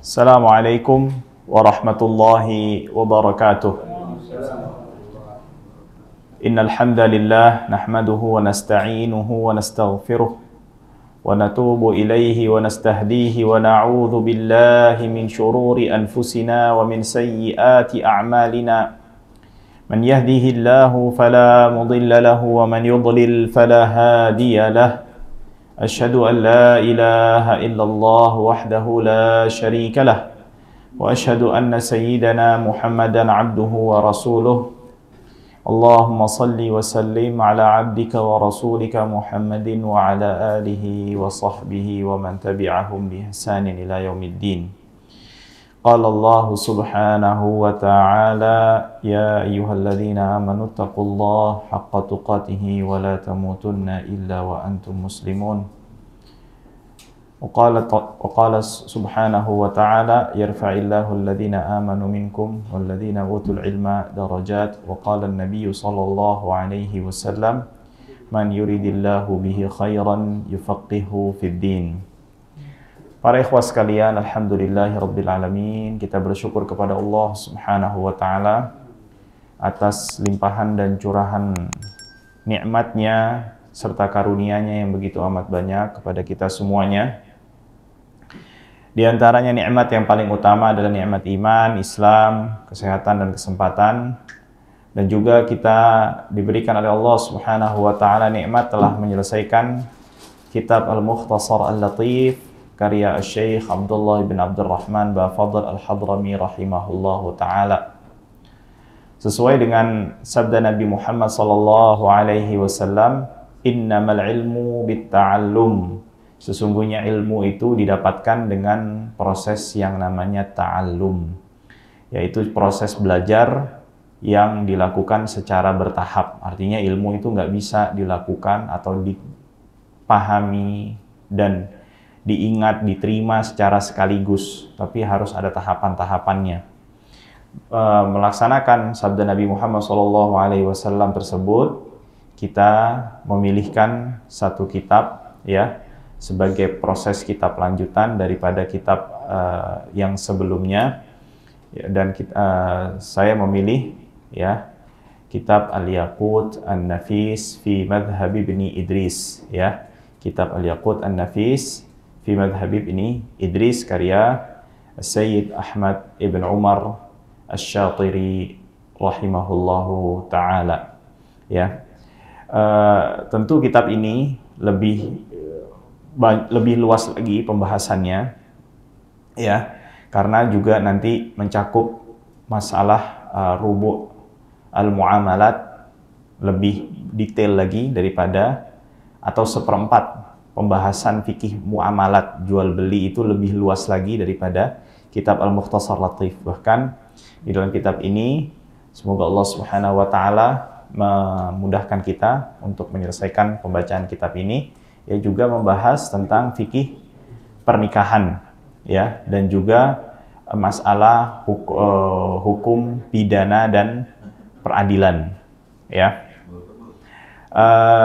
Assalamualaikum warahmatullahi wabarakatuh. Innal hamdalillah nahmaduhu wa nasta'inuhu wa nastaghfiruh wa natubu ilaihi wa nastahdihi wa na'udzu billahi min shururi anfusina wa min sayyiati a'malina. Man yahdihillahu fala mudilla lahu wa man yudlil fala hadiya lahu. أشهد أن لا إله إلا الله وحده لا شريك له وأشهد أن سيدنا محمدا عبده ورسوله اللهم صل وسلم على عبدك ورسولك محمد وعلى آله وصحبه ومن تبعهم بإحسان إلى يوم الدين. قال الله سبحانه وتعالى يا أيها الذين آمنوا اتقوا الله حق تقاته ولا تموتن إلا وأنتم مسلمون. وقال سبحانه وتعالى يرفع الله الذين آمنوا منكم والذين أوتوا العلم درجات. وقال النبي صلى الله عليه وسلم من يريد الله به خيرا يفقهه في الدين. Para ikhwah sekalian, alhamdulillahirabbil kita bersyukur kepada Allah Subhanahu wa taala atas limpahan dan curahan nikmatnya serta karunia-Nya yang begitu amat banyak kepada kita semuanya. Di antaranya nikmat yang paling utama adalah nikmat iman, Islam, kesehatan dan kesempatan. Dan juga kita diberikan oleh Allah Subhanahu wa taala nikmat telah menyelesaikan kitab Al-Mukhtasar Al-Latif karya Syekh Abdullah bin Abdurrahman Bafadl Al-Hadrami rahimahullahu ta'ala. Sesuai dengan sabda Nabi Muhammad sallallahu alaihi wasallam, innamal ilmu bitta'allum. Sesungguhnya ilmu itu didapatkan dengan proses yang namanya ta'allum, yaitu proses belajar yang dilakukan secara bertahap. Artinya ilmu itu nggak bisa dilakukan atau dipahami dan diingat, diterima secara sekaligus, tapi harus ada tahapan-tahapannya. Melaksanakan sabda Nabi Muhammad SAW tersebut, kita memilihkan satu kitab ya sebagai proses kitab lanjutan daripada kitab yang sebelumnya, ya, dan saya memilih ya kitab Al-Yaqut An-Nafis fi Madhhab Ibni Idris, ya kitab Al-Yaqut An-Nafis fi Madhhab Ibni Idris karya Sayyid Ahmad Ibn Umar Asy-Syatiri rahimahullahu ta'ala. Ya, tentu kitab ini lebih luas lagi pembahasannya, ya, karena juga nanti mencakup masalah rubu' al-muamalat lebih detail lagi daripada atau seperempat pembahasan fikih muamalat jual beli itu lebih luas lagi daripada kitab Al-Mukhtasar Latif. Bahkan di dalam kitab ini semoga Allah Subhanahu wa taala memudahkan kita untuk menyelesaikan pembacaan kitab ini, ya, juga membahas tentang fikih pernikahan, ya, dan juga masalah hukum pidana dan peradilan, ya.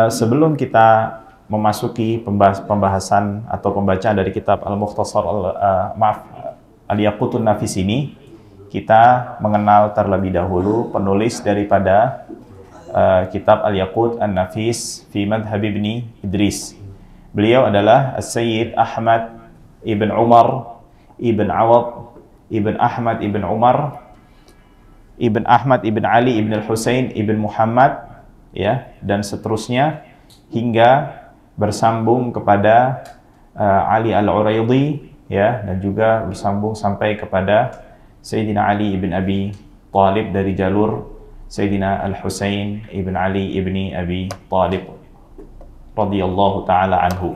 Sebelum kita memasuki pembahasan atau pembacaan dari kitab Al-Mukhtasar Al-Yaqutun Nafis ini, kita mengenal terlebih dahulu penulis daripada kitab Al-Yaqut An-Nafis fi Madhhab Ibni Idris. Beliau adalah Sayyid Ahmad Ibn Umar Ibn Awad Ibn Ahmad Ibn Umar Ibn Ahmad Ibn Ali Ibn Al-Husain Ibn Muhammad, ya, dan seterusnya hingga bersambung kepada Ali Al-Uraidi, ya, dan juga bersambung sampai kepada Sayyidina Ali ibn Abi Thalib dari jalur Sayyidina Al-Husain ibn Ali ibni Abi Thalib radhiyallahu ta'ala anhu.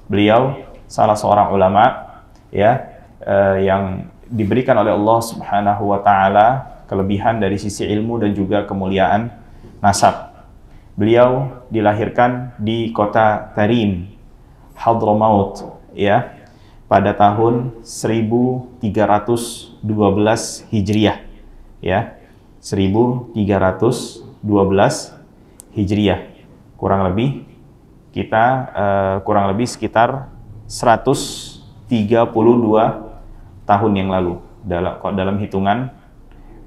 Beliau salah seorang ulama, ya, yang diberikan oleh Allah Subhanahu wa ta'ala kelebihan dari sisi ilmu dan juga kemuliaan nasab. Beliau dilahirkan di kota Tarim, Hadramaut, ya, pada tahun 1312 Hijriah, ya, 1312 Hijriah. Kurang lebih sekitar 132 tahun yang lalu dalam hitungan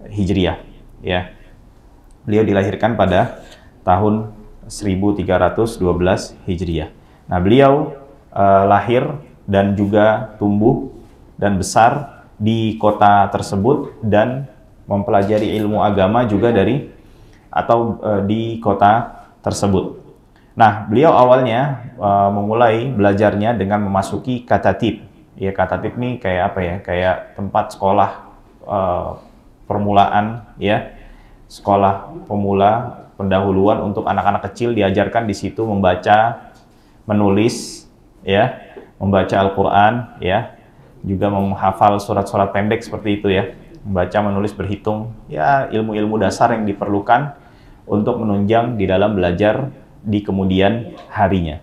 Hijriah, ya. Beliau dilahirkan pada tahun 1312 Hijriah. Nah, beliau lahir dan juga tumbuh dan besar di kota tersebut dan mempelajari ilmu agama juga di kota tersebut. Nah, beliau awalnya memulai belajarnya dengan memasuki katatib. Ya, katatib ini kayak apa ya? Kayak tempat sekolah permulaan, ya. Sekolah pemula pendahuluan untuk anak-anak kecil, diajarkan di situ membaca, menulis, ya, membaca Al-Qur'an, ya. Juga menghafal surat-surat pendek seperti itu, ya. Membaca, menulis, berhitung, ya, ilmu-ilmu dasar yang diperlukan untuk menunjang di dalam belajar di kemudian harinya,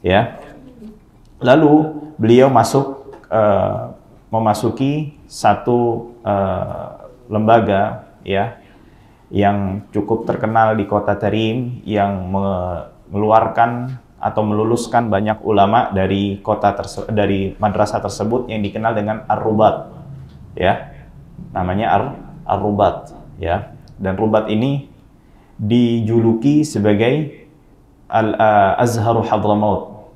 ya. Lalu beliau memasuki satu lembaga, ya, yang cukup terkenal di kota Tarim, yang mengeluarkan atau meluluskan banyak ulama dari dari madrasah tersebut, yang dikenal dengan Ar-Rubat, ya. Namanya Ar-Rubat, ya. Dan Rubat ini dijuluki sebagai Al-Azharu Hadramaut.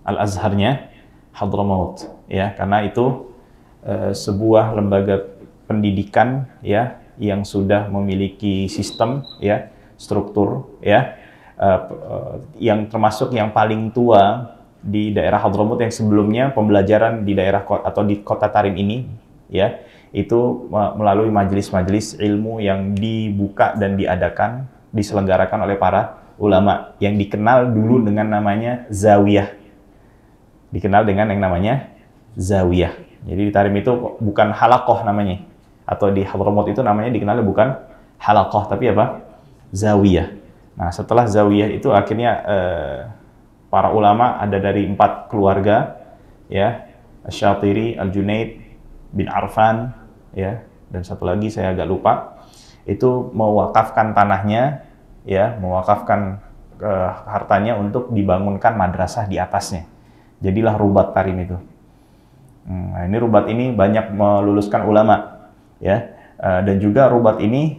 Al-Azharnya Hadramaut, ya, karena itu sebuah lembaga pendidikan, ya, yang sudah memiliki sistem, ya, struktur, ya, yang termasuk yang paling tua di daerah Hadramaut, yang sebelumnya pembelajaran di daerah atau di kota Tarim ini, ya, itu melalui majelis-majelis ilmu yang dibuka dan diselenggarakan oleh para ulama yang dikenal dulu dengan namanya zawiyah. Dikenal dengan yang namanya zawiyah. Jadi di Tarim itu bukan halaqah namanya, atau di Hadramaut itu namanya dikenal bukan halaqah, tapi apa? Zawiyah. Nah, setelah zawiyah itu akhirnya para ulama ada dari 4 keluarga, ya, Asy-Syatiri, Al-Junaid bin Arfan, ya, dan satu lagi saya agak lupa, itu mewakafkan tanahnya, ya, mewakafkan hartanya untuk dibangunkan madrasah di atasnya. Jadilah Rubat Tarim itu. Nah, ini Rubat ini banyak meluluskan ulama, ya, dan juga Rubat ini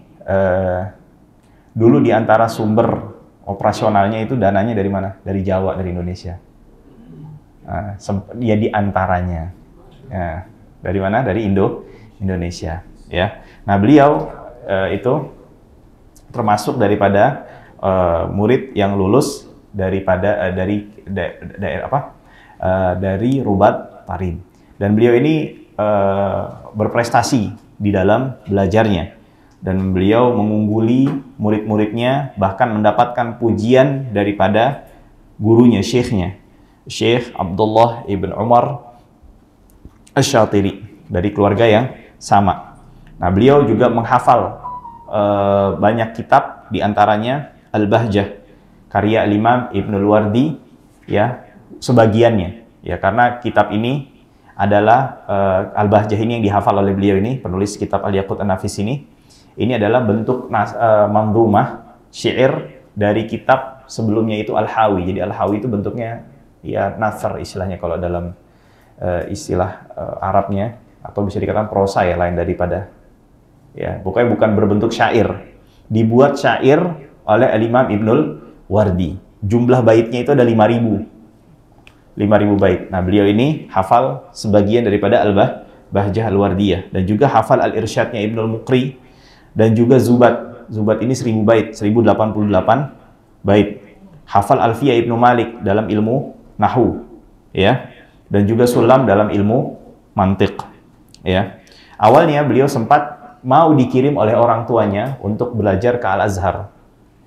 dulu di antara sumber operasionalnya itu dananya dari mana? Dari Jawa, dari Indonesia. Ya, di antaranya. Ya, dari mana? Dari Indonesia, ya. Nah, beliau itu termasuk daripada murid yang lulus daripada dari Rubat Tarim. Dan beliau ini berprestasi di dalam belajarnya, dan beliau mengungguli murid-muridnya, bahkan mendapatkan pujian daripada gurunya, syekhnya, Syekh Abdullah ibn Umar Asy-Syatiri, dari keluarga yang sama. Nah, beliau juga menghafal banyak kitab, diantaranya Al-Bahjah, karya Imam Ibnul Wardi, ya, sebagiannya, ya, karena kitab ini adalah Al-Bahjah ini yang dihafal oleh beliau ini, penulis kitab Al-Yaqut An-Nafis ini adalah bentuk manzumah syair dari kitab sebelumnya itu Al-Hawi. Jadi Al-Hawi itu bentuknya, ya, nathar istilahnya kalau dalam istilah Arabnya, atau bisa dikatakan prosa, ya, lain daripada, ya, pokoknya bukan berbentuk syair. Dibuat syair oleh Al-Imam Ibnul Wardi. Jumlah baitnya itu ada 5.000 bait. Nah, beliau ini hafal sebagian daripada Al-Bahjah Al-Wardiyah, dan juga hafal Al-Irsyadnya Ibnul Muqri, dan juga Zubat. Zubat ini 1.000 bait, 1.088 bait. Hafal Alfiyah Ibnu Malik dalam ilmu Nahwu, ya, dan juga Sulam dalam ilmu mantiq, ya. Awalnya beliau sempat mau dikirim oleh orang tuanya untuk belajar ke Al-Azhar.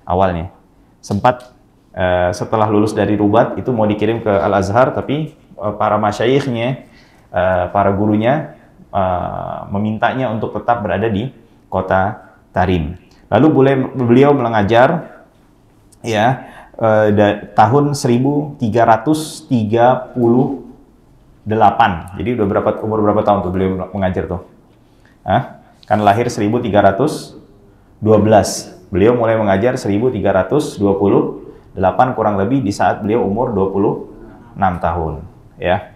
Awalnya sempat setelah lulus dari Rubat itu mau dikirim ke Al-Azhar, tapi para masyayikhnya, para gurunya memintanya untuk tetap berada di kota Tarim. Lalu beliau mengajar, ya, tahun 1338. Jadi udah umur berapa tahun tuh beliau mengajar tuh? Kan lahir 1312. Beliau mulai mengajar 1328, kurang lebih di saat beliau umur 26 tahun, ya.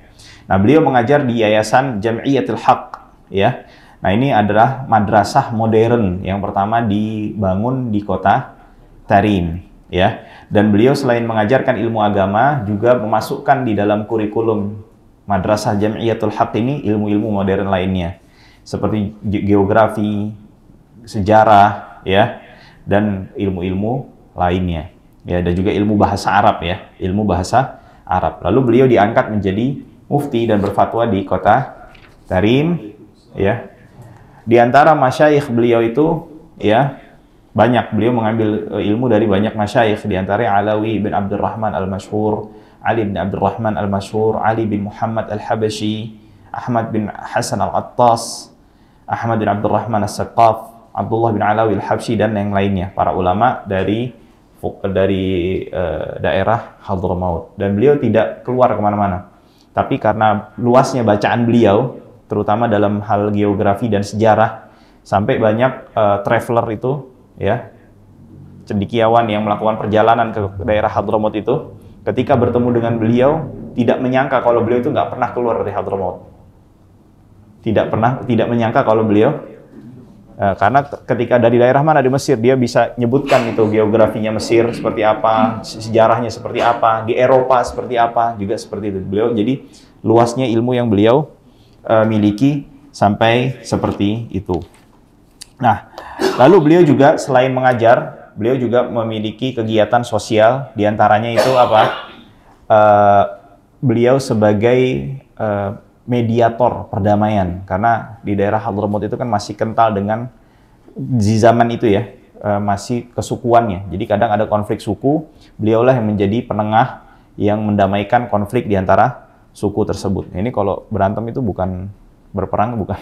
Nah, beliau mengajar di Yayasan Jam'iyatul Haq, ya. Nah, ini adalah madrasah modern yang pertama dibangun di kota Tarim, ya. Dan beliau selain mengajarkan ilmu agama juga memasukkan di dalam kurikulum Madrasah Jamiatul Haq ini ilmu-ilmu modern lainnya seperti geografi, sejarah, ya, dan ilmu-ilmu lainnya, ya, dan juga ilmu bahasa Arab, ya, ilmu bahasa Arab. Lalu beliau diangkat menjadi mufti dan berfatwa di kota Tarim, ya. Di antara masyayikh beliau itu, ya, banyak, beliau mengambil ilmu dari banyak masyayikh, di antara Alawi bin Abdurrahman al-Mashhur, Ali bin Abdurrahman al-Mashhur, Ali bin Muhammad al-Habashi, Ahmad bin Hasan al-Attas, Ahmad bin Abdurrahman al-Saqqaf, Abdullah bin Alawi al-Habsyi, dan yang lainnya, para ulama dari daerah Hadramaut. Dan beliau tidak keluar kemana-mana. Tapi karena luasnya bacaan beliau, terutama dalam hal geografi dan sejarah, sampai banyak traveler itu, ya, cendekiawan yang melakukan perjalanan ke daerah Hadramaut itu, ketika bertemu dengan beliau, tidak menyangka kalau beliau itu nggak pernah keluar dari Hadramaut. Tidak menyangka kalau beliau, karena ketika dari daerah mana di Mesir, dia bisa nyebutkan itu geografinya Mesir seperti apa, sejarahnya seperti apa, di Eropa seperti apa, juga seperti itu. Beliau, jadi luasnya ilmu yang beliau miliki sampai seperti itu. Nah, lalu beliau juga selain mengajar, beliau juga memiliki kegiatan sosial, diantaranya itu apa? Beliau sebagai mediator perdamaian, karena di daerah Hadramaut itu kan masih kental dengan di zaman itu, ya, masih kesukuannya. Jadi kadang ada konflik suku, beliaulah yang menjadi penengah yang mendamaikan konflik di antara suku tersebut. Ini kalau berantem itu bukan berperang, bukan.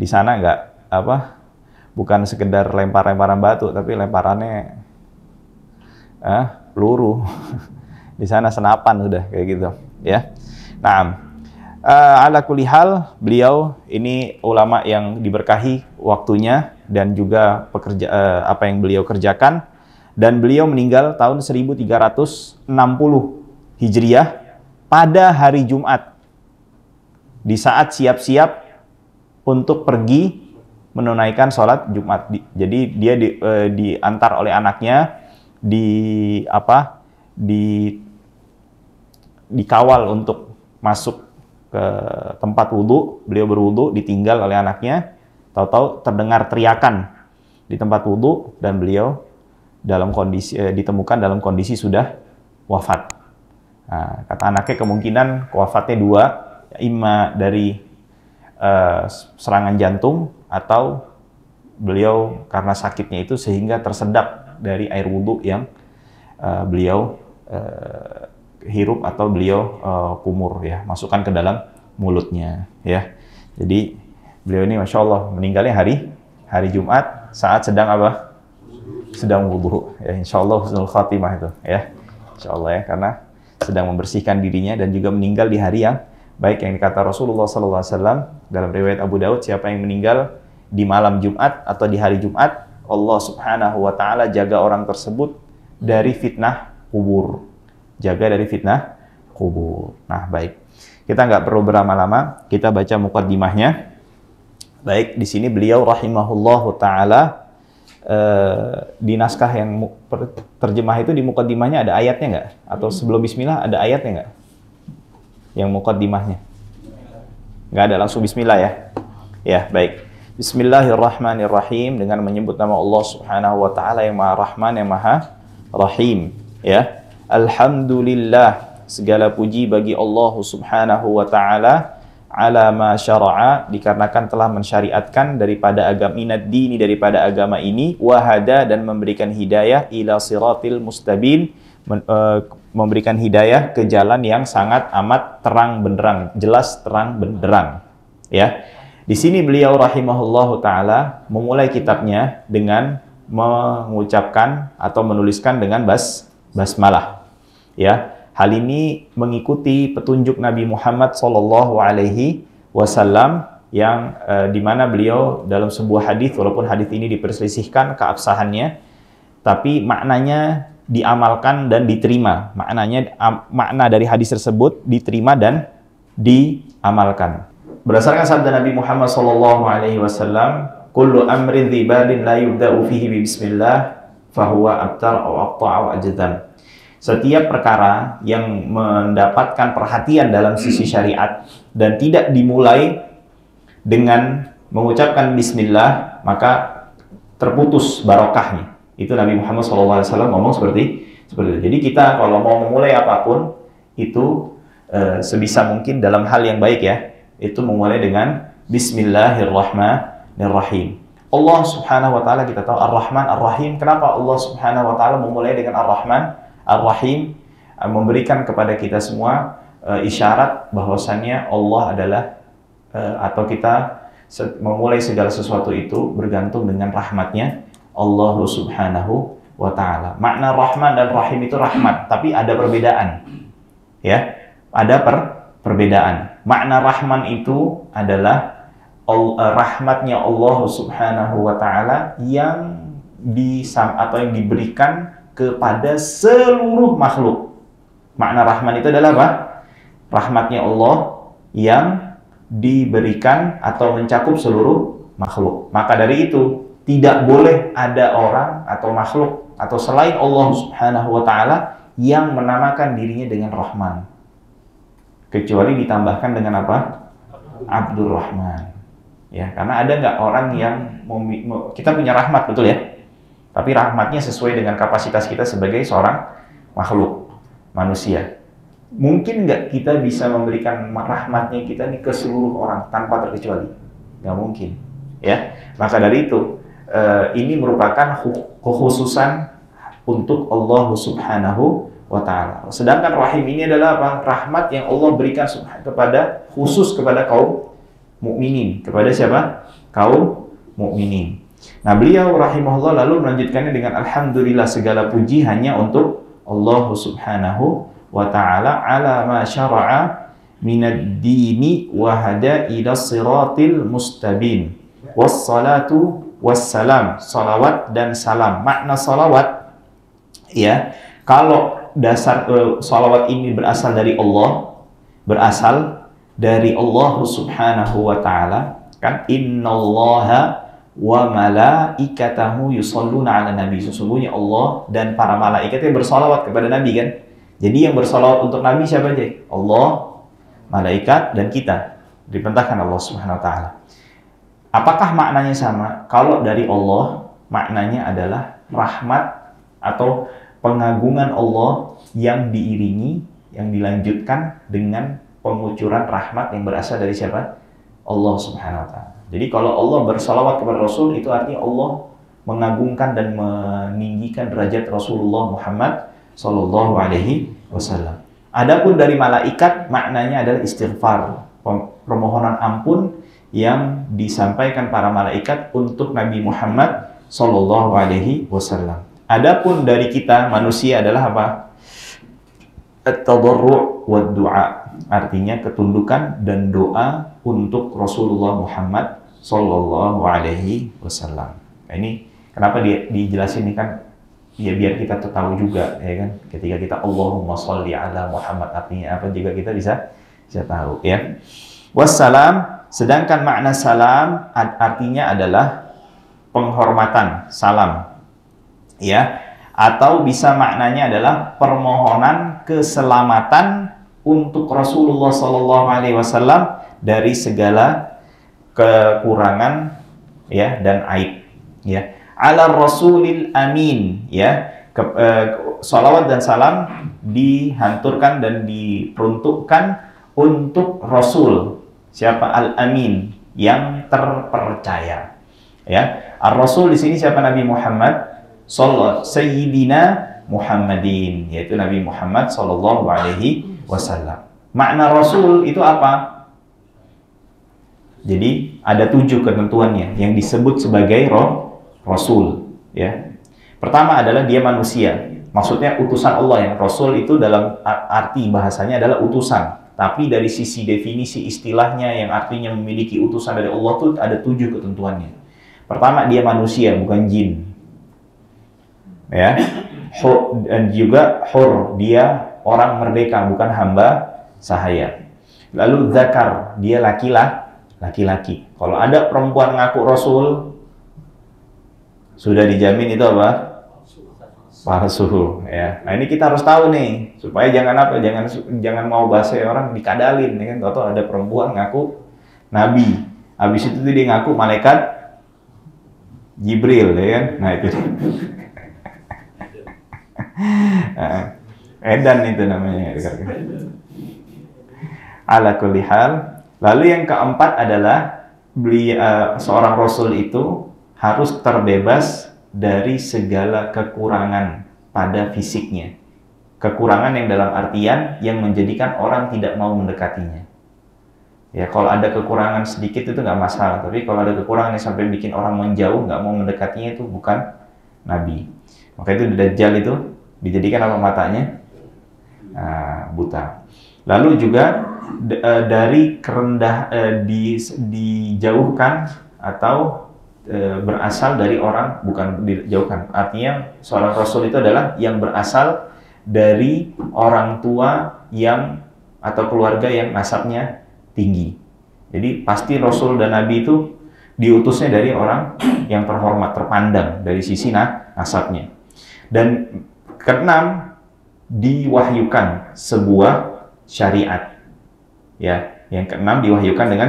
Di sana nggak apa, bukan sekedar lempar-lemparan batu, tapi lemparannya peluru. Di sana senapan sudah kayak gitu, ya. Nah, ala kulli hal, beliau ini ulama yang diberkahi waktunya dan juga apa yang beliau kerjakan, dan beliau meninggal tahun 1360 Hijriah pada hari Jumat, di saat siap-siap untuk pergi menunaikan sholat Jumat. Jadi dia diantar oleh anaknya, dikawal untuk masuk ke tempat wudhu. Beliau berwudhu, ditinggal oleh anaknya. Tahu-tahu terdengar teriakan di tempat wudhu, dan beliau ditemukan dalam kondisi sudah wafat. Nah, kata anaknya kemungkinan wafatnya dua, imma dari serangan jantung, atau beliau karena sakitnya itu sehingga tersedap dari air wudhu yang beliau hirup atau beliau kumur, ya, masukkan ke dalam mulutnya, ya. Jadi beliau ini Masya Allah meninggalnya hari Jumat saat sedang apa? Sedang wudhu, ya. Insya Allah husnul khatimah itu, ya. Insya Allah, ya, karena sedang membersihkan dirinya, dan juga meninggal di hari yang baik, yang dikata Rasulullah SAW dalam riwayat Abu Daud, siapa yang meninggal di malam Jumat atau di hari Jumat, Allah Subhanahu wa Ta'ala jaga orang tersebut dari fitnah kubur. Jaga dari fitnah kubur. Nah, baik. Kita nggak perlu berlama-lama, kita baca muqaddimahnya. Baik, di sini beliau rahimahullahu ta'ala, di naskah yang terjemah itu di muqaddimahnya ada ayatnya nggak? Atau sebelum bismillah ada ayatnya nggak? Yang muqaddimahnya? Nggak ada, langsung bismillah, ya? Ya, baik. Bismillahirrahmanirrahim, dengan menyebut nama Allah Subhanahu wa Ta'ala yang Maha Rahman, yang Maha Rahim, ya. Alhamdulillah, segala puji bagi Allah Subhanahu wa Ta'ala, ala ma syara'a, dikarenakan telah mensyariatkan daripada agama dini, daripada agama ini, wahada, dan memberikan hidayah, ila siratil mustabin, memberikan hidayah ke jalan yang sangat amat terang benderang, jelas terang benderang, ya. Di sini beliau rahimahullahu ta'ala memulai kitabnya dengan mengucapkan atau menuliskan dengan basmalah, ya. Hal ini mengikuti petunjuk Nabi Muhammad SAW yang dimana beliau dalam sebuah hadis, walaupun hadis ini diperselisihkan keabsahannya, tapi maknanya diamalkan dan diterima. Makna dari hadis tersebut diterima dan diamalkan. Berdasarkan sabda Nabi Muhammad SAW, kullu amrin dzibadin la yubda'u fihi bismillah fahuwa abtar aw aqta' aw ajdam. Setiap perkara yang mendapatkan perhatian dalam sisi syariat dan tidak dimulai dengan mengucapkan bismillah, maka terputus barokahnya. Itu Nabi Muhammad SAW ngomong seperti itu. Jadi kita kalau mau memulai apapun itu sebisa mungkin dalam hal yang baik ya, itu memulai dengan Bismillahirrahmanirrahim. Allah Subhanahu wa taala kita tahu Ar-Rahman Ar-Rahim. Kenapa Allah Subhanahu wa taala memulai dengan Ar-Rahman Ar-Rahim? Memberikan kepada kita semua isyarat bahwasannya Allah adalah atau kita memulai segala sesuatu itu bergantung dengan rahmatnya Allah Subhanahu wa taala. Makna Rahman dan Rahim itu rahmat, tapi ada perbedaan. Ya, ada perbedaan. Makna Rahman itu adalah rahmatnya Allah Subhanahu wa taala yang atau yang diberikan kepada seluruh makhluk. Makna Rahman itu adalah apa? Rahmatnya Allah yang diberikan atau mencakup seluruh makhluk. Maka dari itu tidak boleh ada orang atau makhluk atau selain Allah Subhanahu wa taala yang menamakan dirinya dengan Rahman, kecuali ditambahkan dengan apa? Abdurrahman. Ya, karena ada nggak orang yang kita punya rahmat, betul ya? Tapi rahmatnya sesuai dengan kapasitas kita sebagai seorang makhluk manusia. Mungkin nggak kita bisa memberikan rahmatnya kita nih ke seluruh orang tanpa terkecuali? Nggak mungkin. Ya, maka dari itu ini merupakan kekhususan untuk Allah Subhanahu wa ta'ala. Sedangkan rahim ini adalah apa? Rahmat yang Allah berikan khusus kepada kaum mukminin. Kepada siapa? Kaum mukminin. Nah, beliau rahimahullah lalu melanjutkannya dengan alhamdulillah, segala puji hanya untuk Allah Subhanahu wa ta'ala ala ma syara'a minad dini wa hada ila siratil mustabin. Wassalatu wassalam, salawat dan salam. Makna salawat ya, kalau dasar salawat ini berasal dari Allah, Subhanahu wa ta'ala, kan innallaha wa malaikatahu yusholluna 'alan nabi. Sesungguhnya Allah dan para malaikatnya bersalawat kepada Nabi kan. Jadi yang bersalawat untuk Nabi siapa aja? Allah, malaikat dan kita. Diperintahkan Allah Subhanahu wa ta'ala. Apakah maknanya sama? Kalau dari Allah, maknanya adalah rahmat atau pengagungan Allah yang diiringi, yang dilanjutkan dengan pengucuran rahmat yang berasal dari siapa? Allah Subhanahu wa ta'ala. Jadi kalau Allah bersalawat kepada Rasul, itu artinya Allah mengagungkan dan meninggikan derajat Rasulullah Muhammad Sallallahu Alaihi Wasallam. Adapun dari malaikat, maknanya adalah istighfar, permohonan ampun yang disampaikan para malaikat untuk Nabi Muhammad Sallallahu Alaihi Wasallam. Adapun dari kita manusia adalah apa? At-tadarru' wa du'a, artinya ketundukan dan doa untuk Rasulullah Muhammad Sallallahu Alaihi Wasallam. Nah, ini kenapa dijelasin ini kan? Ya biar kita tahu juga ya kan. Ketika kita Allahumma sholli ala Muhammad, artinya apa juga kita bisa tahu ya. Wassalam. Sedangkan makna salam artinya adalah penghormatan, salam. Ya, atau bisa maknanya adalah permohonan keselamatan untuk Rasulullah Sallallahu Alaihi Wasallam dari segala kekurangan ya dan aib. Ya, ala Rasulil Amin. Ya, salawat dan salam dihanturkan dan diperuntukkan untuk Rasul. Siapa? Al-Amin, yang terpercaya. Ya, Ar-Rasul di sini siapa? Nabi Muhammad Sayyidina Muhammadin, yaitu Nabi Muhammad Sallallahu Alaihi Wasallam. Makna Rasul itu apa? Jadi ada 7 ketentuannya yang disebut sebagai Rasul. Ya, pertama adalah dia manusia. Maksudnya utusan Allah. Yang Rasul itu dalam arti bahasanya adalah utusan. Tapi dari sisi definisi istilahnya yang artinya memiliki utusan dari Allah itu ada 7 ketentuannya. Pertama, dia manusia, bukan jin. Ya. Dan juga hur, dia orang merdeka, bukan hamba sahaya. Lalu zakar, dia laki-laki. Kalau ada perempuan ngaku Rasul, sudah dijamin itu apa? Palsu, ya. Nah ini kita harus tahu nih, supaya jangan mau bahasa orang dikadalin, ya kan? Atau ada perempuan ngaku Nabi, habis itu dia ngaku malaikat Jibril, ya kan? Nah itu. Edan itu namanya. Ala kulli hal. Lalu yang keempat adalah seorang Rasul itu harus terbebas dari segala kekurangan pada fisiknya. Kekurangan yang dalam artian yang menjadikan orang tidak mau mendekatinya. Ya, kalau ada kekurangan sedikit itu nggak masalah. Tapi kalau ada kekurangan yang sampai bikin orang menjauh, nggak mau mendekatinya, itu bukan Nabi. Maka itu Dajjal itu dijadikan apa matanya? Buta. Lalu juga dari dijauhkan atau berasal dari orang, bukan dijauhkan, artinya seorang Rasul itu adalah yang berasal dari orang tua yang atau keluarga yang nasabnya tinggi. Jadi pasti Rasul dan Nabi itu diutusnya dari orang yang terhormat, terpandang dari sisi nasabnya. Dan keenam, diwahyukan sebuah syariat. Ya, yang keenam diwahyukan dengan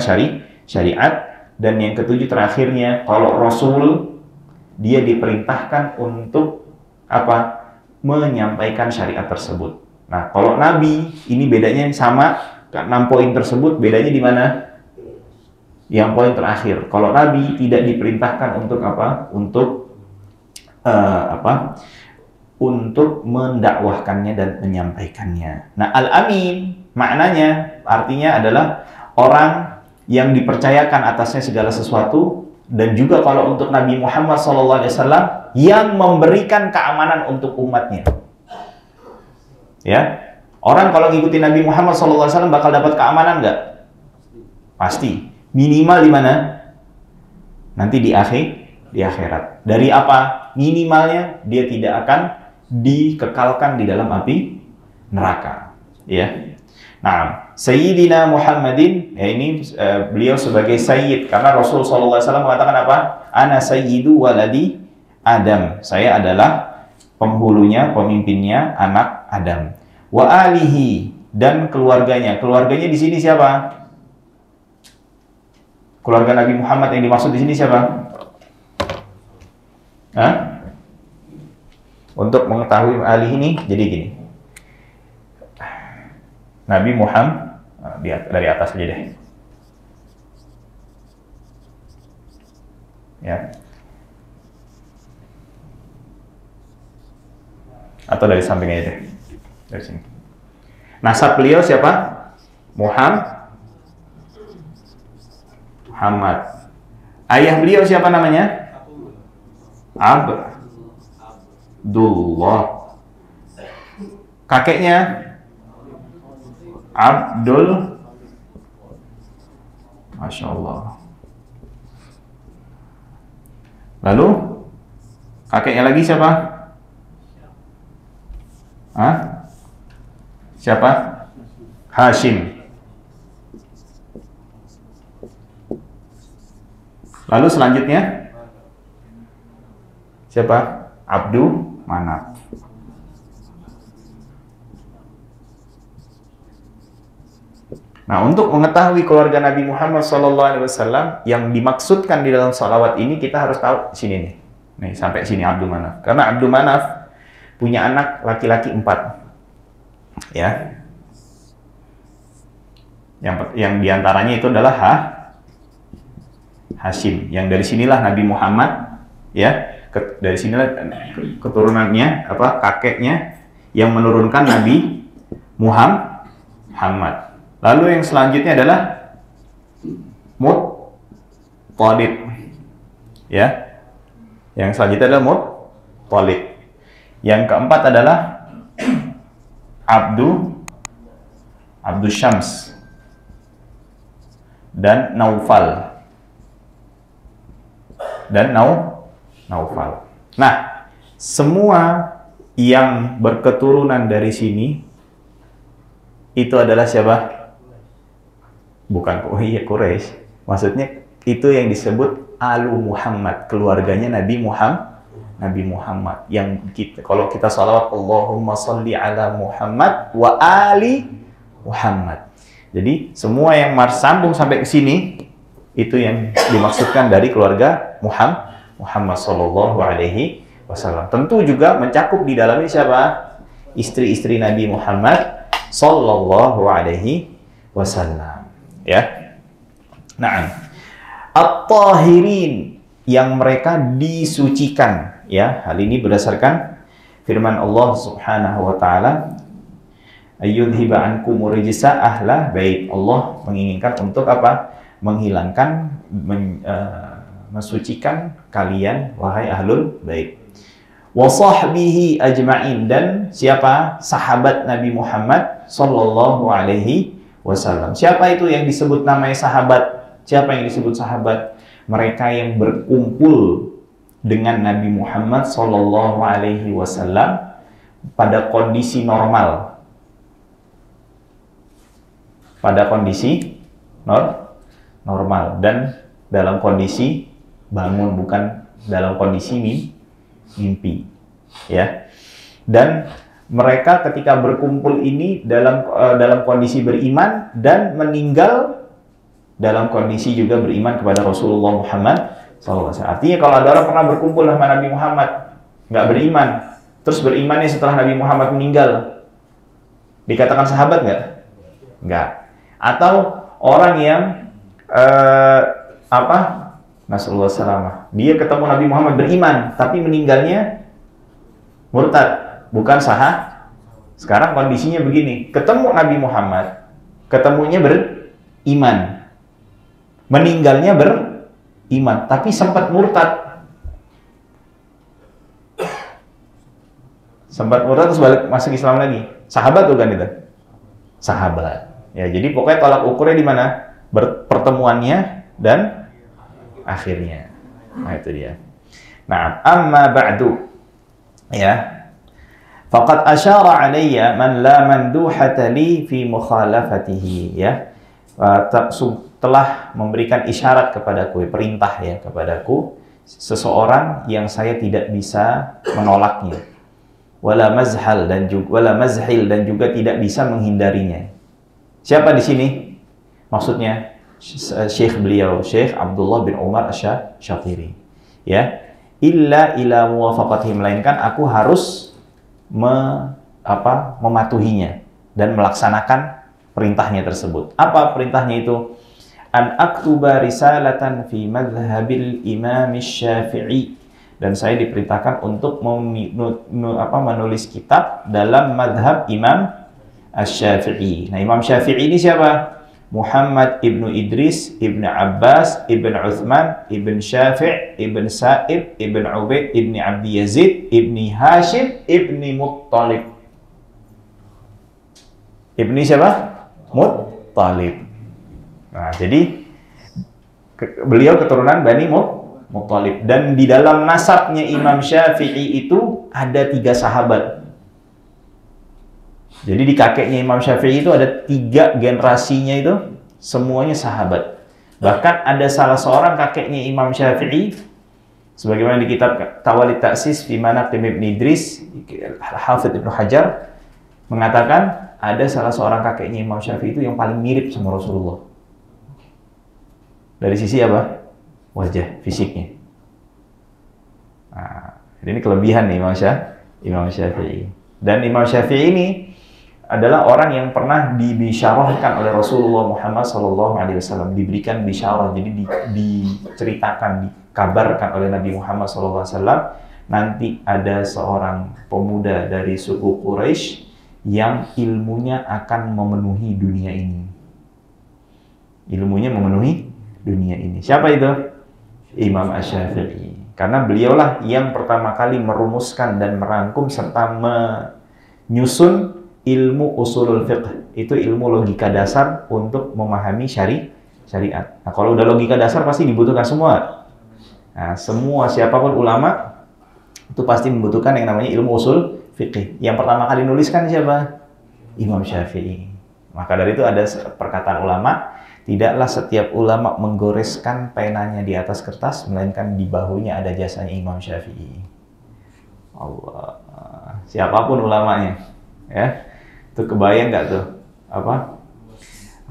syariat. Dan yang ketujuh terakhirnya, kalau Rasul dia diperintahkan untuk apa? Menyampaikan syariat tersebut. Nah, kalau Nabi ini bedanya sama, 6 poin tersebut bedanya di mana? Yang poin terakhir. Kalau Nabi tidak diperintahkan untuk apa? Untuk mendakwahkannya dan menyampaikannya. Nah, al-amin maknanya artinya adalah orang yang dipercayakan atasnya segala sesuatu, dan juga kalau untuk Nabi Muhammad SAW yang memberikan keamanan untuk umatnya. Ya, orang kalau ngikutin Nabi Muhammad SAW bakal dapat keamanan nggak? Pasti. Minimal di mana? Nanti di akhirat. Dari apa? Minimalnya dia tidak akan dikekalkan di dalam api neraka. Ya. Nah, Sayyidina Muhammadin, ya ini beliau sebagai Sayyid, karena Rasul SAW mengatakan apa? Ana sayyidu waladi Adam. Saya adalah penghulunya, pemimpinnya anak Adam. Wa alihi, dan keluarganya. Keluarganya di sini siapa? Keluarga Nabi Muhammad yang dimaksud di sini siapa? Hah? Untuk mengetahui alihi ini, jadi gini. Nabi Muhammad dari atas aja deh. Ya. Atau dari samping aja deh. Dari sini. Nasab beliau siapa? Muhammad. Ayah beliau siapa namanya? Abdullah. Kakeknya Abdul. Masya Allah. Lalu kakeknya lagi siapa? Siapa? Hashim. Lalu selanjutnya siapa? Abdul Manaf. Nah, untuk mengetahui keluarga Nabi Muhammad SAW yang dimaksudkan di dalam salawat ini, kita harus tahu sini nih. Nih, sampai sini Abdul Manaf. Karena Abdul Manaf punya anak laki-laki 4. Ya. Yang diantaranya itu adalah Hashim. Yang dari sinilah Nabi Muhammad, ya. Dari sinilah keturunannya, kakeknya yang menurunkan Nabi Muhammad. Lalu yang selanjutnya adalah Muttalib. Ya. Yang selanjutnya adalah Muttalib. Yang keempat adalah Abdul Syams dan Naufal. Naufal. Nah, semua yang berketurunan dari sini itu adalah siapa? Bukan Quraisy. Maksudnya itu yang disebut Alu Muhammad, keluarganya Nabi Muhammad. Yang kita, kalau kita salawat Allahumma salli ala Muhammad wa ali Muhammad. Jadi semua yang sambung sampai ke sini itu yang dimaksudkan dari keluarga Muhammad sallallahu alaihi wasallam. Tentu juga mencakup di dalamnya siapa? Istri-istri Nabi Muhammad sallallahu alaihi wasallam. Ya. Nah, at-tahirin, yang mereka disucikan, ya. Hal ini berdasarkan firman Allah Subhanahu wa taala, ayyudhiba ankum rijsa ahla bait. Allah menginginkan untuk apa? Menghilangkan, mensucikan kalian wahai ahlul bait. Wa sahbihi ajma'in, dan siapa? Sahabat Nabi Muhammad sallallahu alaihi wasallam. Siapa itu yang disebut namanya sahabat? Siapa yang disebut sahabat? Mereka yang berkumpul dengan Nabi Muhammad sallallahu alaihi wasallam pada kondisi normal. Pada kondisi normal dan dalam kondisi bangun, bukan dalam kondisi mimpi, ya. Dan mereka ketika berkumpul ini dalam kondisi beriman dan meninggal dalam kondisi juga beriman kepada Rasulullah Muhammad SAW. Artinya kalau ada orang pernah berkumpul sama Nabi Muhammad nggak beriman, terus berimannya setelah Nabi Muhammad meninggal, dikatakan sahabat nggak? Nggak. Atau orang yang Nasallahu salamah, dia ketemu Nabi Muhammad beriman, tapi meninggalnya murtad, bukan sahabat. Sekarang kondisinya begini, ketemu Nabi Muhammad, ketemunya beriman, meninggalnya beriman, tapi sempat murtad. Sempat murtad terus balik masuk Islam lagi. Sahabat bukan itu? Sahabat. Ya, jadi pokoknya tolak ukurnya di mana? Pertemuannya dan akhirnya. Nah, itu dia. Nah, amma ba'du. Ya. Faqad asyara alayya man la manduhata li fi mukhalafatihi, ya. Telah memberikan isyarat kepadaku, perintah ya kepadaku, seseorang yang saya tidak bisa menolaknya. Wala mazhil dan juga tidak bisa menghindarinya. Siapa di sini? Maksudnya Syekh beliau, Syekh Abdullah bin Umar Asy-Syatiri. Ya, illa ila muwafaqatihi, melainkan aku harus mematuhinya dan melaksanakan perintahnya tersebut. Apa perintahnya itu? An aktuba risalatan fi madhhabil Imam Syafi'i, dan saya diperintahkan untuk menulis kitab dalam madhab Imam Asy-Syafi'i. Nah, Imam Syafi'i ini siapa? Muhammad ibnu Idris, ibnu Abbas, ibnu Uthman, ibnu Syafi', ibnu Sa'ib, ibnu Ubaid, ibnu Abdi Yazid, ibnu Hashim, ibnu Muttalib. Ibnu siapa? Muttalib. Nah, jadi beliau keturunan Bani Muttalib. Dan di dalam nasabnya Imam Syafi'i itu ada 3 sahabat. Jadi di kakeknya Imam Syafi'i itu ada 3 generasinya itu semuanya sahabat. Bahkan ada salah seorang kakeknya Imam Syafi'i, sebagaimana di kitab Tawalid Ta'sis fi Manaqib Ibn Idris, Hafidz Ibnu Hajar mengatakan ada salah seorang kakeknya Imam Syafi'i itu yang paling mirip sama Rasulullah. Dari sisi apa? Wajah, fisiknya. Nah, ini kelebihan nih Imam Syafi'i. Dan Imam Syafi'i ini adalah orang yang pernah dibisyarahkan oleh Rasulullah Muhammad SAW, diberikan bisyarah, jadi diceritakan, dikabarkan oleh Nabi Muhammad SAW, nanti ada seorang pemuda dari suku Quraisy yang ilmunya akan memenuhi dunia ini. Ilmunya memenuhi dunia ini. Siapa itu? Imam Asy-Syafi'i. Karena beliaulah yang pertama kali merumuskan dan merangkum serta menyusun ilmu usulul fiqh. Itu ilmu logika dasar untuk memahami syariat. Nah, kalau udah logika dasar pasti dibutuhkan semua. Nah, semua siapapun ulama itu pasti membutuhkan yang namanya ilmu usul fiqh. Yang pertama kali nuliskan siapa? Imam Syafi'i. Maka dari itu ada perkataan ulama, Tidaklah setiap ulama menggoreskan penanya di atas kertas, melainkan di bahunya ada jasanya Imam Syafi'i. Allah, siapapun ulamanya, ya, itu kebayang nggak tuh apa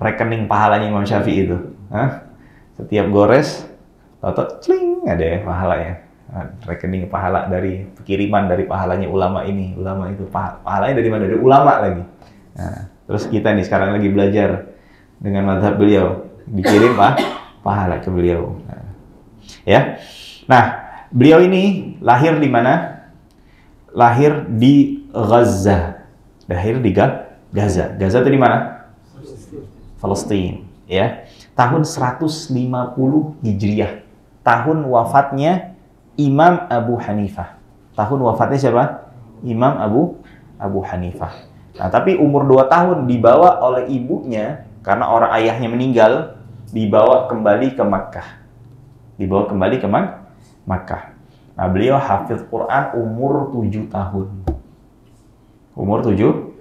rekening pahalanya Imam Syafi'i itu? Hah? Setiap gores, tahu cling ada ya pahalanya. Rekening pahala dari kiriman dari pahalanya ulama ini, ulama itu, pahalanya dari mana? Dari ulama lagi. Nah, terus kita nih sekarang lagi belajar dengan mazhab beliau, dikirim pahala ke beliau. Nah, ya. Nah, beliau ini lahir di mana? Lahir di Gaza. Lahir di Gaza. Gaza itu di mana? Palestina, ya. Tahun 150 Hijriah. Tahun wafatnya Imam Abu Hanifah. Tahun wafatnya siapa? Imam Abu Hanifah. Nah, tapi umur 2 tahun dibawa oleh ibunya karena orang ayahnya meninggal, dibawa kembali ke Makkah. Dibawa kembali ke Makkah. Nah, beliau hafidz Quran umur 7 tahun. Umur 7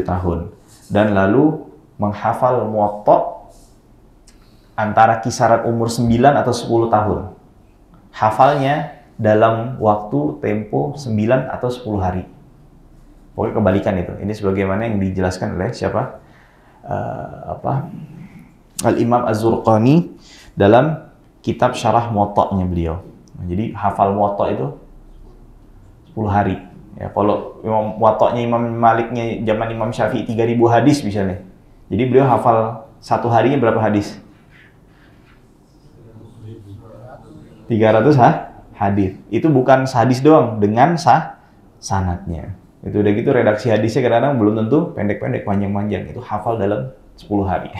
tahun. Dan lalu menghafal Muwatta antara kisaran umur 9 atau 10 tahun. Hafalnya dalam waktu tempo 9 atau 10 hari. Pokoknya kebalikan itu. Ini sebagaimana yang dijelaskan oleh siapa? Al-Imam Az-Zurqani dalam kitab Syarah Muwatta'nya beliau. Nah, jadi hafal Muwatta itu 10 hari. Ya, kalau Muwatta'nya Imam Maliknya zaman Imam Syafi'i 3000 hadis misalnya. Jadi beliau hafal satu harinya berapa hadis? 300 hadis. Itu bukan hadis doang, dengan sanadnya. Itu udah gitu redaksi hadisnya kadang-kadang belum tentu pendek-pendek, panjang-panjang. Itu hafal dalam 10 hari.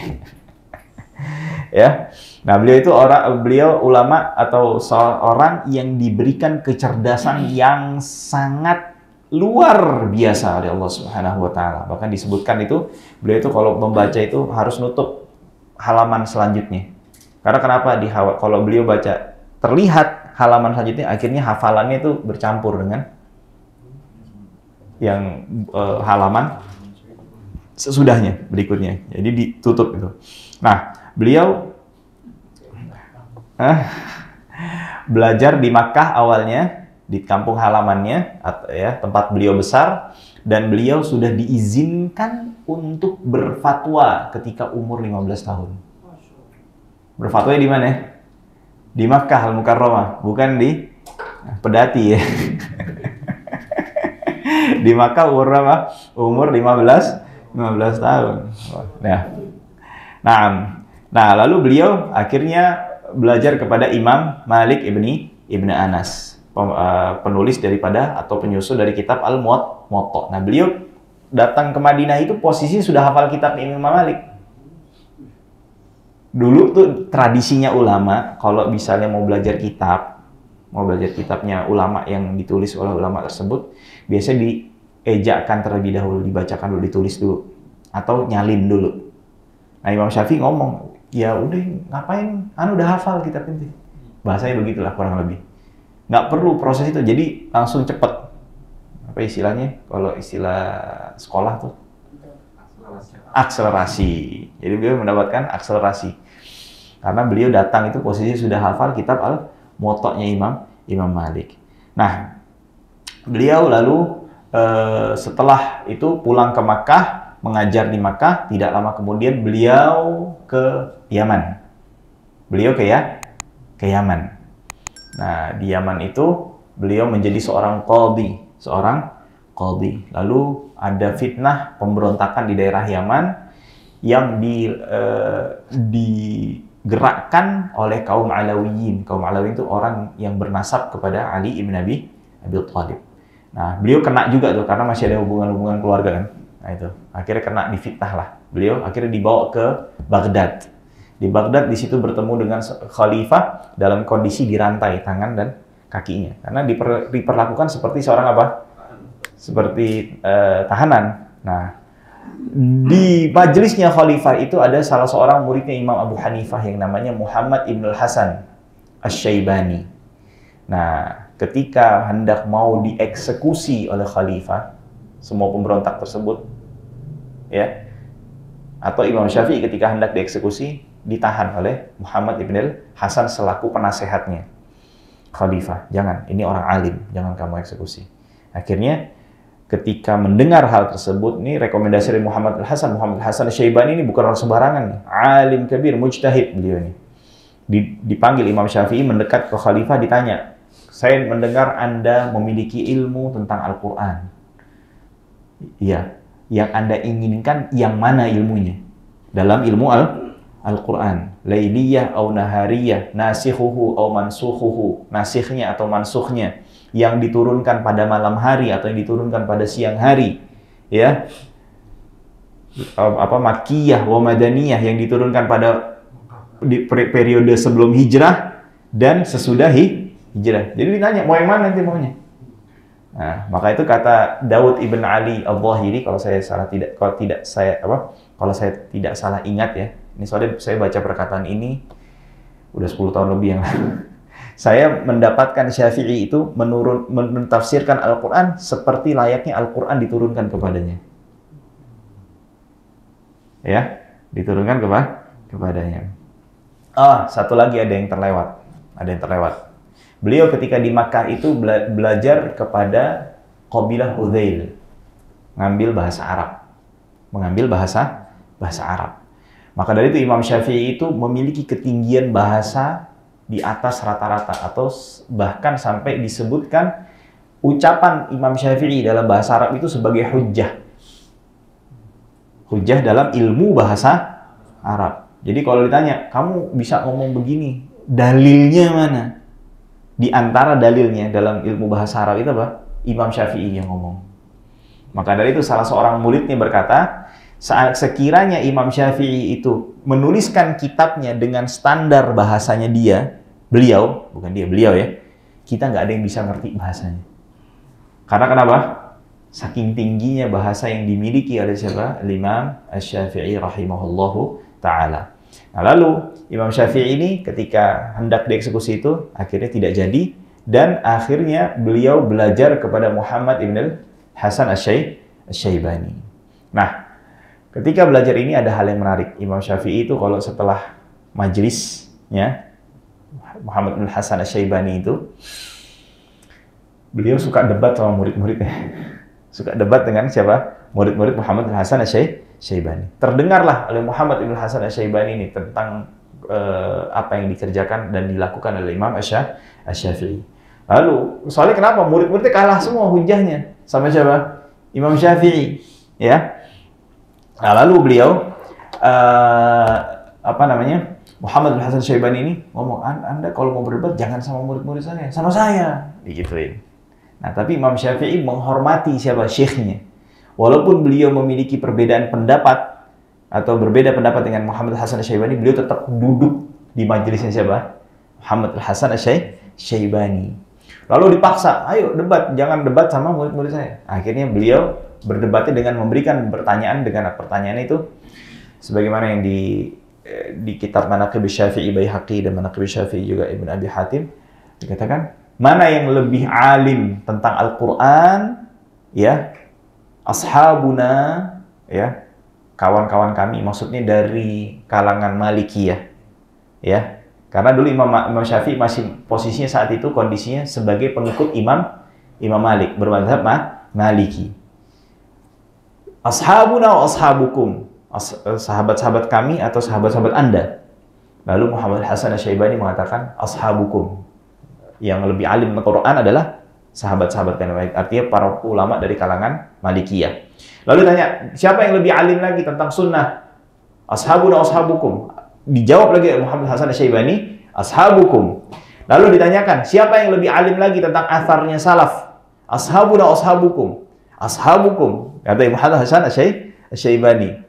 Ya. Nah, beliau ulama atau seorang yang diberikan kecerdasan yang sangat luar biasa oleh Allah Subhanahu wa taala. Bahkan disebutkan itu beliau itu kalau membaca itu harus nutup halaman selanjutnya. Karena kenapa? Kalau beliau baca terlihat halaman selanjutnya, akhirnya hafalannya itu bercampur dengan yang halaman sesudahnya berikutnya. Jadi ditutup itu. Nah, beliau belajar di Makkah awalnya, di kampung halamannya, ya, tempat beliau besar, dan beliau sudah diizinkan untuk berfatwa ketika umur 15 tahun. Berfatwa di mana? Di Makkah Al-Mukarramah, bukan di Pedati ya. Di Makkah umur berapa? Umur 15 tahun. Nah, lalu beliau akhirnya belajar kepada Imam Malik ibni Anas, penulis daripada atau penyusun dari kitab Al-Muwatta. Nah, beliau datang ke Madinah itu posisi sudah hafal kitab Imam Malik. Dulu tuh tradisinya ulama, kalau misalnya mau belajar kitabnya ulama yang ditulis oleh ulama tersebut, biasanya diejakan terlebih dahulu, dibacakan dulu, ditulis dulu, atau nyalin dulu. Nah, Imam Syafi'i ngomong, ya udah ngapain, udah hafal kitab ini. Bahasanya begitulah kurang lebih. Nggak perlu proses itu, jadi langsung cepet. Apa istilahnya? Kalau istilah sekolah tuh? Akselerasi. Jadi beliau mendapatkan akselerasi. Karena beliau datang itu posisi sudah hafal kitab Al-Muwatta'nya Imam Malik. Nah, beliau lalu setelah itu pulang ke Makkah, mengajar di Makkah. Tidak lama kemudian beliau ke Yaman. Beliau ke Yaman. Nah, di Yaman itu beliau menjadi seorang qadhi. Lalu ada fitnah pemberontakan di daerah Yaman yang digerakkan oleh kaum Alawiyin. Kaum Alawiyin itu orang yang bernasab kepada Ali ibn Abi Thalib. Nah, beliau kena juga tuh karena masih ada hubungan-hubungan keluarga kan. Nah, itu akhirnya kena difitnah lah. Beliau akhirnya dibawa ke Baghdad. Di Baghdad di situ bertemu dengan khalifah dalam kondisi dirantai tangan dan kakinya. Karena diperlakukan seperti seorang apa? Seperti tahanan. Nah, di majelisnya khalifah itu ada salah seorang muridnya Imam Abu Hanifah yang namanya Muhammad ibn al-Hasan Asy-Syaibani. Nah, ketika hendak mau dieksekusi oleh khalifah, semua pemberontak tersebut, ya, atau Imam Syafi'i ketika hendak dieksekusi, ditahan oleh Muhammad ibn Hasan selaku penasehatnya. Khalifah, jangan, ini orang alim, jangan kamu eksekusi. Akhirnya ketika mendengar hal tersebut, ini rekomendasi dari Muhammad Hasan Syaibani ini bukan orang sembarangan nih, alim kabir, mujtahid beliau ini. Dipanggil Imam Syafi'i mendekat ke Khalifah, ditanya, saya mendengar Anda memiliki ilmu tentang Al-Quran. Iya, yang Anda inginkan yang mana ilmunya? Dalam ilmu Al-Quran, lailiyah atau nahariyah, nasikhuhu atau mansukhuhu, nasikhnya atau mansukhnya, yang diturunkan pada malam hari atau yang diturunkan pada siang hari, ya, makkiyah wa madaniyah, yang diturunkan pada periode sebelum hijrah dan sesudah hijrah. Jadi ditanya mau yang mana nanti maunya. Nah, maka itu kata Daud ibn Ali al-Zahiri, kalau saya tidak salah ingat ya. Ini soalnya saya baca perkataan ini udah 10 tahun lebih yang lalu. Saya mendapatkan Syafi'i itu mentafsirkan Al-Quran seperti layaknya Al-Quran diturunkan kepadanya. Ya, diturunkan kepadanya. Satu lagi ada yang terlewat. Beliau ketika di Makkah itu belajar kepada Qabilah Hudzail, mengambil bahasa Arab. Maka dari itu Imam Syafi'i itu memiliki ketinggian bahasa di atas rata-rata, atau bahkan sampai disebutkan ucapan Imam Syafi'i dalam bahasa Arab itu sebagai hujjah dalam ilmu bahasa Arab. Jadi kalau ditanya, kamu bisa ngomong begini, dalilnya mana? Di antara dalilnya dalam ilmu bahasa Arab itu apa? Imam Syafi'i yang ngomong. Maka dari itu salah seorang muridnya berkata, sekiranya Imam Syafi'i itu menuliskan kitabnya dengan standar bahasanya beliau ya, kita nggak ada yang bisa ngerti bahasanya. Karena kenapa? Saking tingginya bahasa yang dimiliki oleh siapa? Imam Asy-Syafi'i rahimahullahu ta'ala. Nah, lalu Imam Syafi'i ini ketika hendak dieksekusi itu akhirnya tidak jadi, dan akhirnya beliau belajar kepada Muhammad ibn Hasan Asy-Syaibani. Nah, ketika belajar ini ada hal yang menarik. Imam Syafi'i itu kalau setelah majelisnya Muhammad ibn Hasan Asy-Syaibani itu, beliau suka debat sama murid-muridnya. Suka debat dengan siapa? Murid-murid Muhammad ibn Hasan Asy-Syaibani. Terdengarlah oleh Muhammad ibn Hasan Asy-Syaibani ini tentang apa yang dikerjakan dan dilakukan oleh Imam Asy-Syafi'i. Lalu, soalnya kenapa? Murid-muridnya kalah semua hujahnya sama siapa? Imam Syafi'i, ya. Nah, lalu beliau Muhammad bin Hasan Syaibani ini ngomong, Anda kalau mau berdebat jangan sama murid-murid saya, sama saya, digituin. Nah, tapi Imam Syafi'i menghormati siapa? Syekhnya. Walaupun beliau memiliki perbedaan pendapat atau berbeda pendapat dengan Muhammad Hasan Syaibani, beliau tetap duduk di majelisnya siapa? Muhammad Hasan Syaibani. Lalu dipaksa, ayo debat, jangan debat sama murid-murid saya. Akhirnya beliau berdebatnya dengan memberikan pertanyaan, dengan pertanyaan itu sebagaimana yang di kitab Manaqib Syafi'i Baihaqi dan Manaqib Syafi'i juga Ibn Abi Hatim dikatakan, mana yang lebih alim tentang Al-Quran, ya, ashabuna, ya, kawan-kawan kami, maksudnya dari kalangan Malikiyah, ya, karena dulu Imam Syafi'i masih posisinya saat itu kondisinya sebagai pengikut Imam Malik, bermadzhab Maliki. Ashabuna wa ashabukum, sahabat-sahabat kami atau sahabat-sahabat Anda. Lalu Muhammad Hasan Asy-Syaibani mengatakan ashabukum, yang lebih alim Al-Quran adalah sahabat-sahabat kalian, artinya para ulama dari kalangan Malikiyah. Lalu tanya, siapa yang lebih alim lagi tentang sunnah? Ashabuna ashabukum. Dijawab lagi Muhammad Hasan Asy-Syaibani, ashabukum. Lalu ditanyakan, siapa yang lebih alim lagi tentang atharnya salaf? Ashabuna ashabukum. Ashabukum, kata Muhammad Hasan Asy-Syaibani.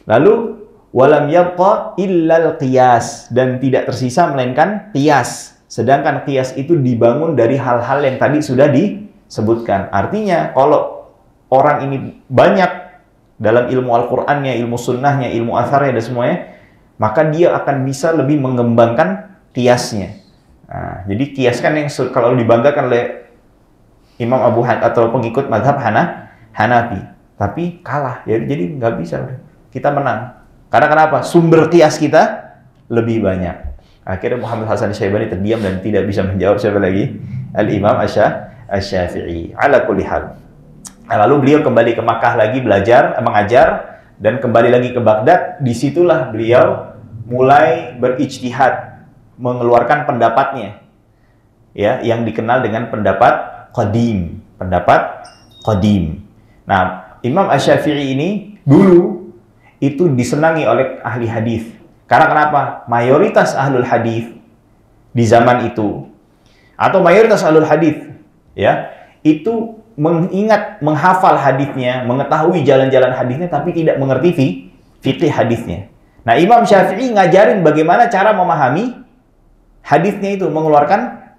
Lalu walam yabqa illal qiyas, dan tidak tersisa melainkan qiyas. Sedangkan qiyas itu dibangun dari hal-hal yang tadi sudah disebutkan. Artinya kalau orang ini banyak dalam ilmu Al-Qur'annya, ilmu sunnahnya, ilmu atharnya dan semuanya, maka dia akan bisa lebih mengembangkan qiyasnya. Nah, jadi qiyas kan yang kalau dibanggakan oleh Imam Abu Hanifah atau pengikut mazhab Hanafi, tapi kalah ya, jadi nggak bisa kita menang. Karena kenapa? Sumber qiyas kita lebih banyak. Akhirnya Muhammad Hasan Syaibani terdiam dan tidak bisa menjawab. Siapa lagi? Al-Imam Asy-Syafi'i. Ala kulli hal. Lalu beliau kembali ke Makkah lagi belajar, mengajar, dan kembali lagi ke Baghdad. Disitulah beliau mulai berijtihad, mengeluarkan pendapatnya, ya, yang dikenal dengan pendapat qadim. Pendapat qadim. Nah, Imam Asy-Syafi'i ini dulu itu disenangi oleh ahli hadis. Karena kenapa? Mayoritas ahlul hadis di zaman itu, atau mayoritas ahlul hadis, ya, itu menghafal hadisnya, mengetahui jalan-jalan hadisnya, tapi tidak mengerti fikih hadisnya. Nah, Imam Syafi'i ngajarin bagaimana cara memahami hadisnya itu, mengeluarkan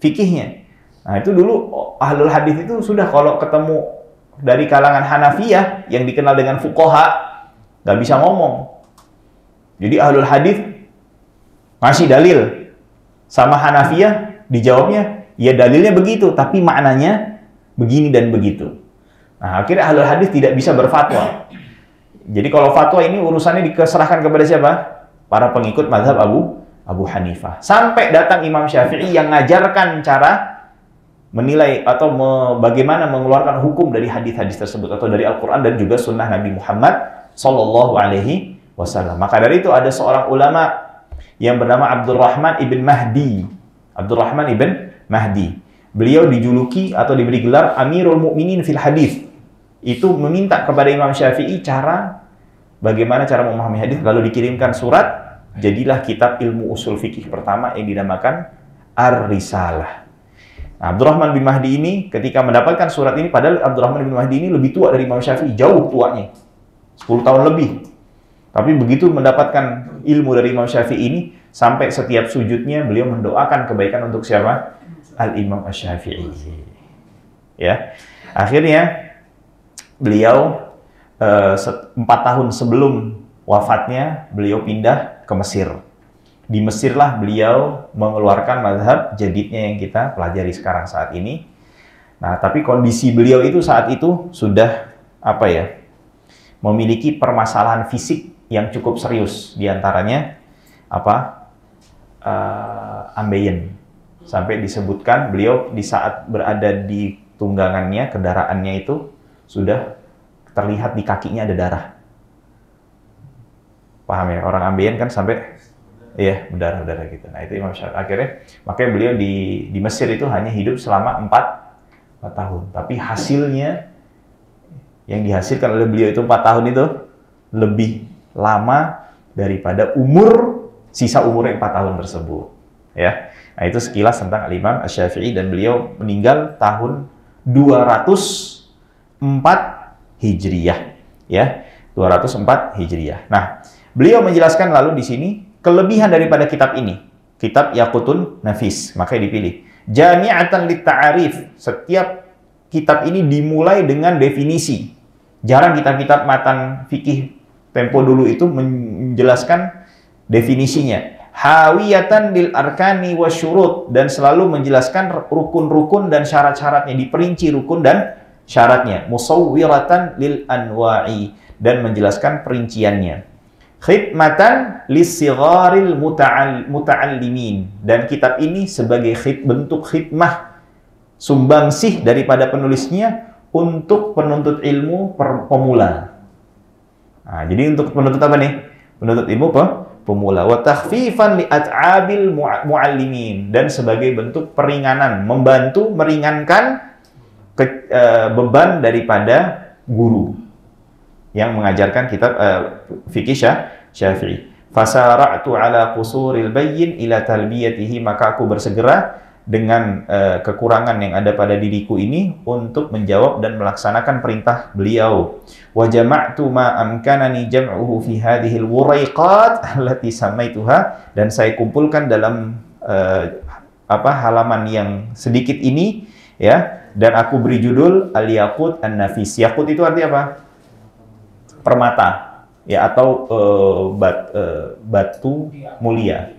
fikihnya. Nah, itu dulu ahlul hadis itu sudah kalau ketemu dari kalangan Hanafiyah yang dikenal dengan fuqaha, nggak bisa ngomong. Jadi ahlul hadis ngasih dalil sama Hanafiyah, dijawabnya, ya dalilnya begitu, tapi maknanya begini dan begitu. Nah, akhirnya ahlul hadis tidak bisa berfatwa. Jadi kalau fatwa ini urusannya diserahkan kepada siapa? Para pengikut mazhab Abu Hanifah. Sampai datang Imam Syafi'i yang ngajarkan cara menilai atau bagaimana mengeluarkan hukum dari hadis-hadis tersebut, atau dari Al-Quran dan juga sunnah Nabi Muhammad Sallallahu Alaihi Wasallam. Maka dari itu ada seorang ulama yang bernama Abdurrahman ibn Mahdi. Abdurrahman ibn Mahdi. Beliau dijuluki atau diberi gelar Amirul Mukminin fil Hadis. Itu meminta kepada Imam Syafi'i bagaimana cara memahami hadis, lalu dikirimkan surat, jadilah kitab ilmu usul fikih pertama yang dinamakan Ar-Risalah. Nah, Abdurrahman bin Mahdi ini ketika mendapatkan surat ini, padahal Abdurrahman bin Mahdi ini lebih tua dari Imam Syafi'i, jauh tuanya, 10 tahun lebih. Tapi begitu mendapatkan ilmu dari Imam Syafi'i ini, sampai setiap sujudnya beliau mendoakan kebaikan untuk siapa? Al-Imam Asy-Syafi'i. Ya. Akhirnya beliau 4 tahun sebelum wafatnya beliau pindah ke Mesir. Di Mesirlah beliau mengeluarkan mazhab jadidnya yang kita pelajari sekarang saat ini. Nah, tapi kondisi beliau itu saat itu sudah memiliki permasalahan fisik yang cukup serius, diantaranya ambeien. Sampai disebutkan beliau di saat berada di tunggangannya, kendaraannya itu sudah terlihat di kakinya ada darah. Paham ya? Orang ambeien kan sampai berdarah-darah gitu. Nah, itu Imam Syafi'i. Akhirnya makanya beliau di Mesir itu hanya hidup selama 4 tahun. Tapi hasilnya yang dihasilkan oleh beliau itu 4 tahun itu lebih lama daripada sisa umur yang 4 tahun tersebut. Ya. Nah, itu sekilas tentang Al-Imam Asy-Syafi'i, dan beliau meninggal tahun 204 Hijriyah. Ya, 204 Hijriyah. Nah, beliau menjelaskan lalu di sini kelebihan daripada kitab ini. Kitab Yaqutun Nafis, makanya dipilih. Jami'atan lit-ta'arif. Setiap kitab ini dimulai dengan definisi. Jarang kitab-kitab matan fikih tempo dulu itu menjelaskan definisinya. Hawiyatan lil arkani wasyurut, dan selalu menjelaskan rukun-rukun dan syarat-syaratnya, diperinci rukun dan syaratnya. Musawwiratan lil anwa'i, dan menjelaskan perinciannya. Khidmatan lisigharil muta'allimin, dan kitab ini sebagai bentuk khidmah, sumbangsih daripada penulisnya untuk penuntut ilmu pemula. Nah, jadi untuk penuntut apa nih? Penuntut ilmu pemula. Wa takhfifan li at'abil muallimin, dan sebagai bentuk peringanan, membantu meringankan beban daripada guru yang mengajarkan kitab fikih Syafi'i. Fasara'tu ala qusuril bayyin ila talbiyatihi, maka aku bersegera dengan kekurangan yang ada pada diriku ini untuk menjawab dan melaksanakan perintah beliau. Wa jama'tu ma amkanani jam'uhu fi hadhihi al-wuraiqat allati samaituha, dan saya kumpulkan dalam halaman yang sedikit ini, ya, dan aku beri judul Al-Yaqut An-Nafis. Yaqut itu artinya apa? Permata, ya, atau batu mulia.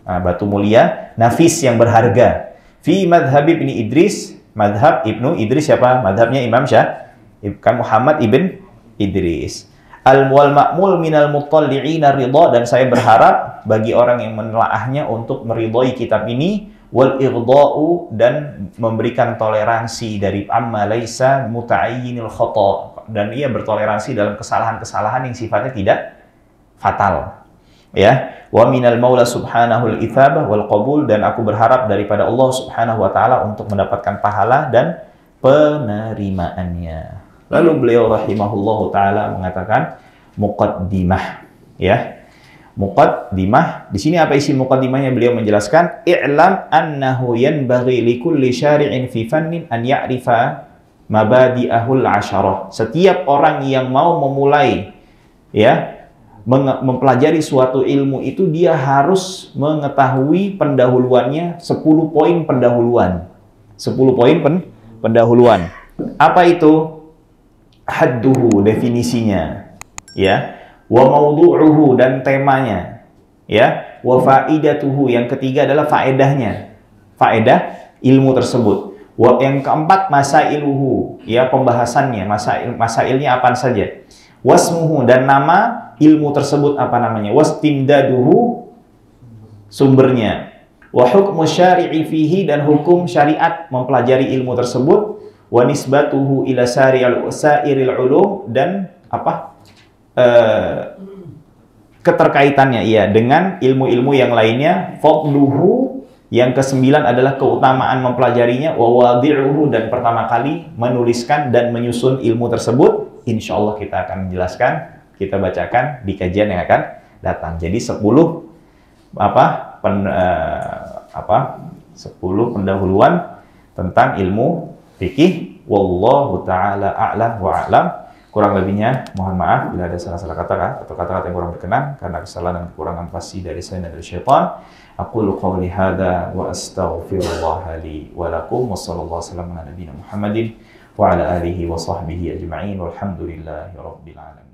Nah, batu mulia, nafis yang berharga. Fi madhab Ibni Idris, madhab Ibnu Idris siapa? Madhabnya Imam Muhammad ibn Idris. Wal ma'mul minal mutalli'ina ridha, dan saya berharap bagi orang yang menelaahnya untuk meridhoi kitab ini, wal ighda'u, dan memberikan toleransi dari amma laisa muta'ayyinil khata', dan ia bertoleransi dalam kesalahan-kesalahan yang sifatnya tidak fatal. Ya, wa minal maula subhanahu al-itsabah wal qabul, dan aku berharap daripada Allah Subhanahu wa taala untuk mendapatkan pahala dan penerimaannya. Lalu beliau rahimahullahu taala mengatakan muqaddimah, ya. Muqaddimah, di sini apa isi muqaddimahnya? Beliau menjelaskan, i'lam annahu yanbaghi likulli syari'in fi fannin an ya'rifa mabadi'ahul 'asharah. Setiap orang yang mau memulai, ya, mempelajari suatu ilmu itu, dia harus mengetahui pendahuluannya, 10 poin pendahuluan. 10 poin pendahuluan. Apa itu? Hadduhu, definisinya, ya. Wa mawdu'uhu, dan temanya, ya. Wa faidatuhu, yang ketiga adalah faedahnya, faedah ilmu tersebut. Yang keempat masailuhu, ya, pembahasannya, masailnya apa saja. Wasmuhu, dan nama ilmu tersebut apa namanya. Wastimdaduhu, sumbernya. Wa hukmu syari'i fihi, dan hukum syariat mempelajari ilmu tersebut. Wa nisbatuhu ila sa'iril ulum, dan apa? Keterkaitannya, iya, dengan ilmu-ilmu yang lainnya. Fadluhu, yang ke-9 adalah keutamaan mempelajarinya. Wa wadi'uhu, dan pertama kali menuliskan dan menyusun ilmu tersebut. Insya Allah kita akan menjelaskan, kita bacakan di kajian yang akan datang. Jadi 10 pendahuluan tentang ilmu fikih. Wallahu ta'ala a'lam wa a'lam. Kurang lebihnya mohon maaf bila ada salah-salah kata atau kata-kata yang kurang berkenan, karena kesalahan dan kekurangan pasti dari saya dan dari syaitan. Aqulu qawli hadza wa astaghfirullah li wa lakum, wa sallallahu alaihi wa sallam ala nabiyina Muhammadin wa ala alihi wa sahbihi ajma'in, walhamdulillahi rabbil alamin.